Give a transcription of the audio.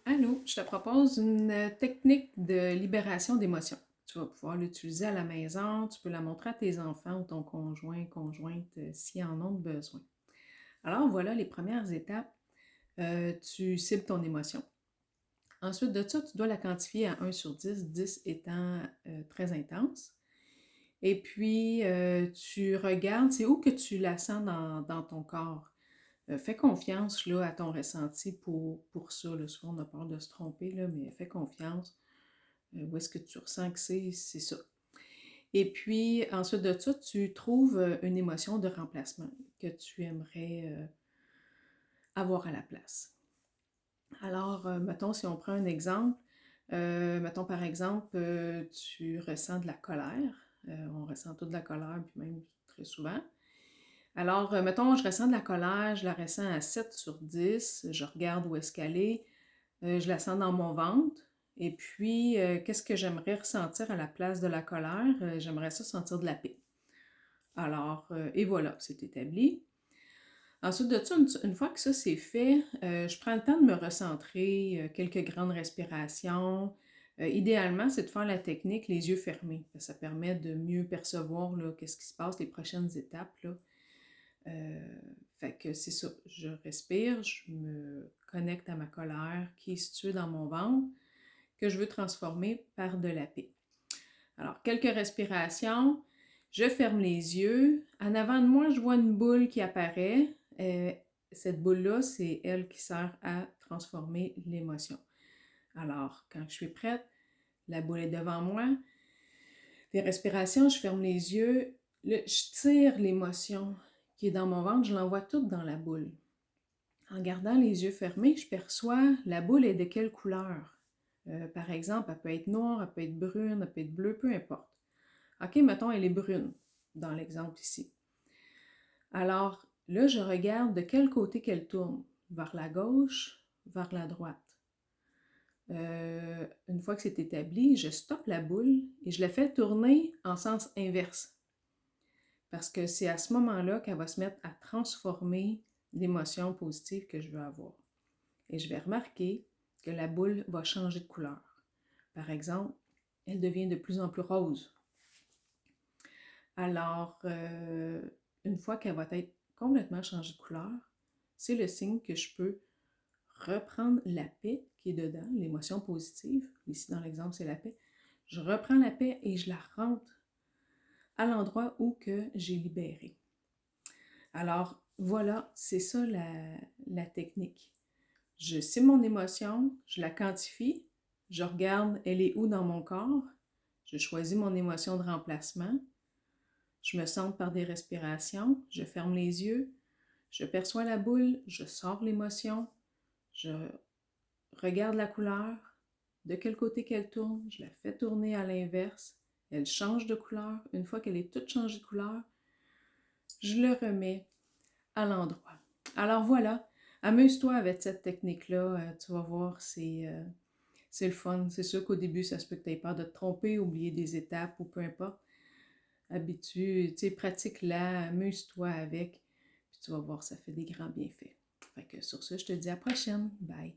Allô, je te propose une technique de libération d'émotions. Tu vas pouvoir l'utiliser à la maison, tu peux la montrer à tes enfants ou ton conjoint, conjointe, s'ils en ont besoin. Alors voilà les premières étapes. Tu cibles ton émotion. Ensuite de ça, tu dois la quantifier à 1 sur 10, 10 étant très intense. Et puis, tu regardes, c'est où que tu la sens dans ton corps. Fais confiance là, à ton ressenti pour ça. Là. Souvent, on a peur de se tromper, là, mais fais confiance. Où est-ce que tu ressens que c'est ça. Et puis, ensuite de ça, tu trouves une émotion de remplacement que tu aimerais avoir à la place. Alors, mettons, si on prend un exemple, mettons par exemple, tu ressens de la colère. On ressent toute de la colère, puis même très souvent. Alors, mettons, je ressens de la colère, je la ressens à 7 sur 10, je regarde où est-ce qu'elle est, je la sens dans mon ventre. Et puis, qu'est-ce que j'aimerais ressentir à la place de la colère? J'aimerais ça sentir de la paix. Alors, et voilà, c'est établi. Ensuite de ça, une fois que ça c'est fait, je prends le temps de me recentrer, quelques grandes respirations. Idéalement, c'est de faire la technique les yeux fermés. Ça permet de mieux percevoir là, qu'est-ce qui se passe, les prochaines étapes. Là. Fait que c'est ça, je respire, je me connecte à ma colère qui est située dans mon ventre, que je veux transformer par de la paix. Alors, quelques respirations, je ferme les yeux. En avant de moi, je vois une boule qui apparaît. Cette boule-là, c'est elle qui sert à transformer l'émotion. Alors, quand je suis prête, la boule est devant moi. Des respirations, je ferme les yeux. Je tire l'émotion qui est dans mon ventre, je l'envoie toute dans la boule. En gardant les yeux fermés, je perçois la boule est de quelle couleur. Par exemple, elle peut être noire, elle peut être brune, elle peut être bleue, peu importe. OK, mettons, elle est brune, dans l'exemple ici. Alors, là, je regarde de quel côté qu'elle tourne. Vers la gauche, vers la droite. Une fois que c'est établi, je stoppe la boule et je la fais tourner en sens inverse. Parce que c'est à ce moment-là qu'elle va se mettre à transformer l'émotion positive que je veux avoir. Et je vais remarquer que la boule va changer de couleur. Par exemple, elle devient de plus en plus rose. Alors, une fois qu'elle va être complètement changée de couleur, c'est le signe que je peux reprendre la paix qui est dedans, l'émotion positive. Ici, dans l'exemple, c'est la paix. Je reprends la paix et je la rentre à l'endroit où que j'ai libéré. Alors, voilà, c'est ça la technique. Je sais mon émotion, je la quantifie, je regarde elle est où dans mon corps, je choisis mon émotion de remplacement, je me centre par des respirations, je ferme les yeux, je perçois la boule, je sors l'émotion, je regarde la couleur, de quel côté qu'elle tourne, je la fais tourner à l'inverse, elle change de couleur. Une fois qu'elle est toute changée de couleur, je le remets à l'endroit. Alors voilà, amuse-toi avec cette technique-là, tu vas voir, c'est le fun. C'est sûr qu'au début, ça se peut que tu aies peur de te tromper, oublier des étapes ou peu importe. Habitue, tu sais, pratique-la, amuse-toi avec, puis tu vas voir, ça fait des grands bienfaits. Fait que sur ça, je te dis à la prochaine. Bye!